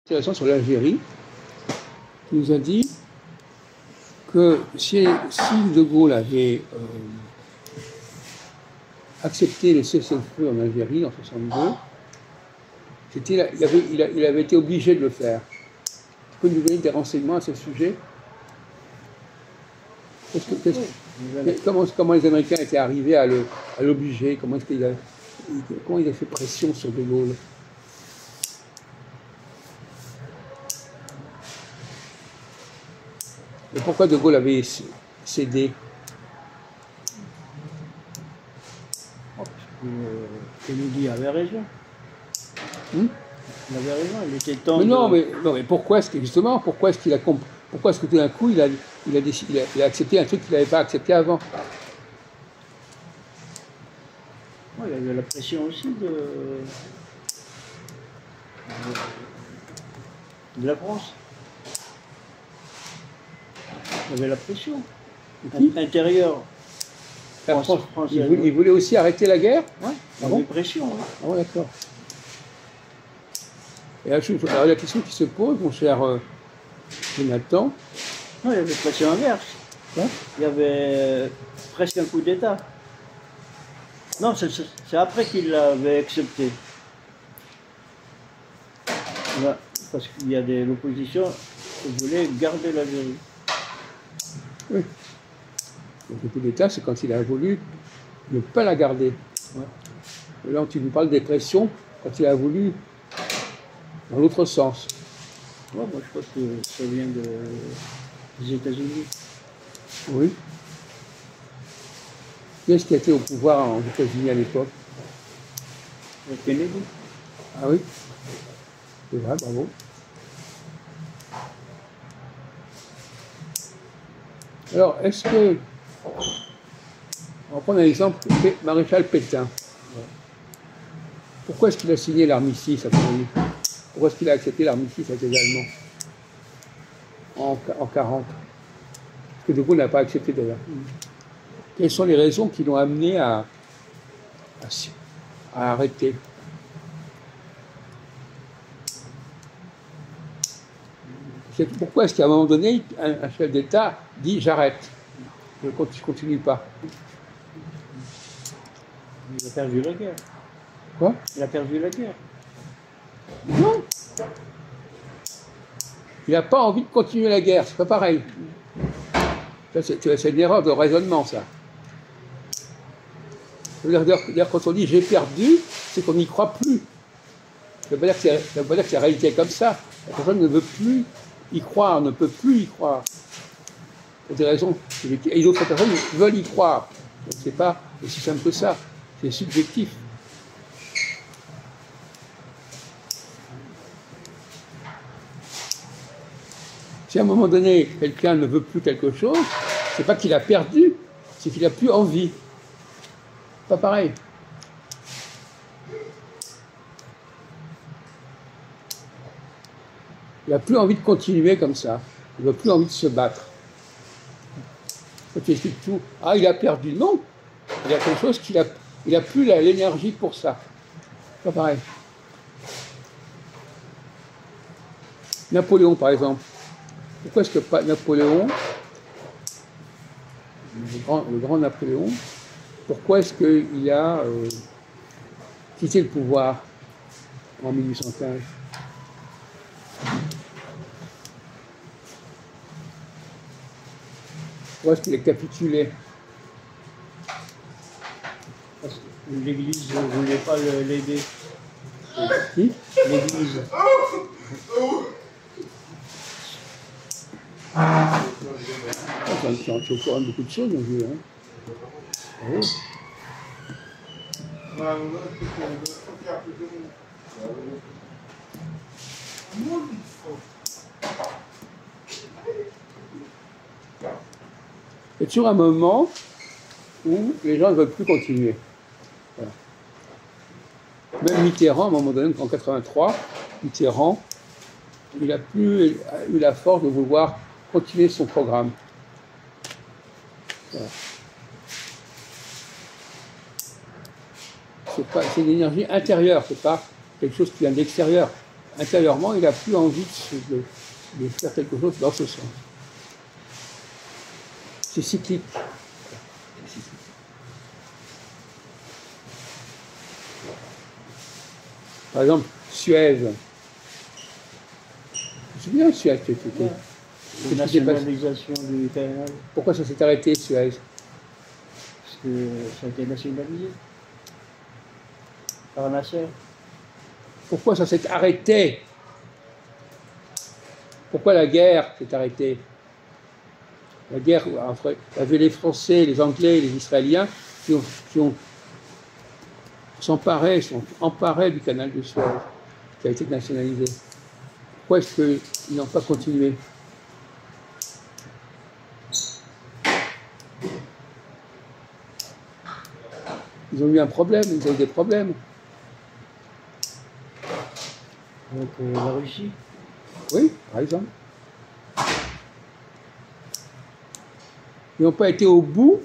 Intéressant sur l'Algérie, qui nous a dit que si De Gaulle avait accepté le cessez-le-feu en Algérie en 1962, il avait été obligé de le faire. Tu peux nous donner des renseignements à ce sujet? Comment les Américains étaient arrivés à l'obliger? Comment il a fait pression sur De Gaulle? Et pourquoi De Gaulle avait cédé? Kennedy avait raison. Il avait raison, il était temps. Mais mais pourquoi est-ce que justement, pourquoi est-ce que tout d'un coup il a accepté un truc qu'il n'avait pas accepté avant? Il y avait la pression aussi de la France. Il y avait la pression intérieure. Il voulait aussi arrêter la guerre? Oui, il y avait pression. Ah bon, d'accord. Et alors, la question qui se pose, mon cher Jonathan. Non, il y avait pression inverse. Hein? Il y avait presque un coup d'État. Non, c'est après qu'il l'avait accepté. Parce qu'il y a l'opposition qui voulait garder l'Algérie. Oui. Donc le coup d'État, c'est quand il a voulu ne pas la garder. Ouais. Là, tu nous parles des pressions quand il a voulu dans l'autre sens. Ouais, moi, je crois que ça vient des États-Unis. Oui. Qui est-ce qui était au pouvoir aux États-Unis à l'époque? Kennedy. Ah oui. C'est vrai, bravo. Alors, est-ce que... On va prendre un exemple, Maréchal Pétain. Pourquoi est-ce qu'il a signé l'armistice à Paris? Pourquoi est-ce qu'il a accepté l'armistice avec les Allemands en 1940? Parce que De Gaulle n'a pas accepté d'ailleurs. Quelles sont les raisons qui l'ont amené à arrêter? Pourquoi est-ce qu'à un moment donné, un chef d'État dit j'arrête, je ne continue pas? Il a perdu la guerre. Quoi? Il a perdu la guerre. Non. Il n'a pas envie de continuer la guerre, c'est pas pareil. C'est une erreur de raisonnement, ça. Ça veut dire quand on dit j'ai perdu, c'est qu'on n'y croit plus. Ça ne veut pas dire que la réalité est comme ça. La personne ne veut plus y croire, ne peut plus y croire. Pour des raisons. Et d'autres personnes veulent y croire. Donc c'est pas aussi simple que ça. C'est subjectif. Si à un moment donné, quelqu'un ne veut plus quelque chose, c'est pas qu'il a perdu, c'est qu'il a plus envie. Pas pareil. Il n'a plus envie de continuer comme ça. Il n'a plus envie de se battre. Quand tu expliques tout, ah, il a perdu. Non, il y a quelque chose qu'il a plus l'énergie pour ça. Pas pareil. Napoléon, par exemple. Pourquoi est-ce que Napoléon, le grand Napoléon, pourquoi est-ce qu'il a quitté le pouvoir en 1815? Pourquoi est-ce qu'il a capitulé? Parce que l'Église ne voulait pas l'aider. Qui? L'Église. Tu es au courant de beaucoup de choses, mon vieux. Hein? Oui. Il y a toujours un moment où les gens ne veulent plus continuer. Voilà. Même Mitterrand, à un moment donné, en 1983, Mitterrand, il n'a plus eu la force de vouloir continuer son programme. Voilà. C'est une énergie intérieure, c'est pas quelque chose qui vient de l'extérieur. intérieurement, il n'a plus envie de faire quelque chose dans ce sens. C'est cyclique. Par exemple, Suez. C'est bien Suez. La nationalisation du canal. Pourquoi ça s'est arrêté, Suez? Parce que ça a été nationalisé par Nasser. Pourquoi ça s'est arrêté? Pourquoi la guerre s'est arrêtée? La guerre entre les Français, les Anglais, les Israéliens qui ont s'emparés du canal de Suez, qui a été nationalisé. Pourquoi est-ce qu'ils n'ont pas continué? Ils ont eu un problème, ils ont eu des problèmes. Donc la Russie. Oui, par exemple. Ils n'ont pas été au bout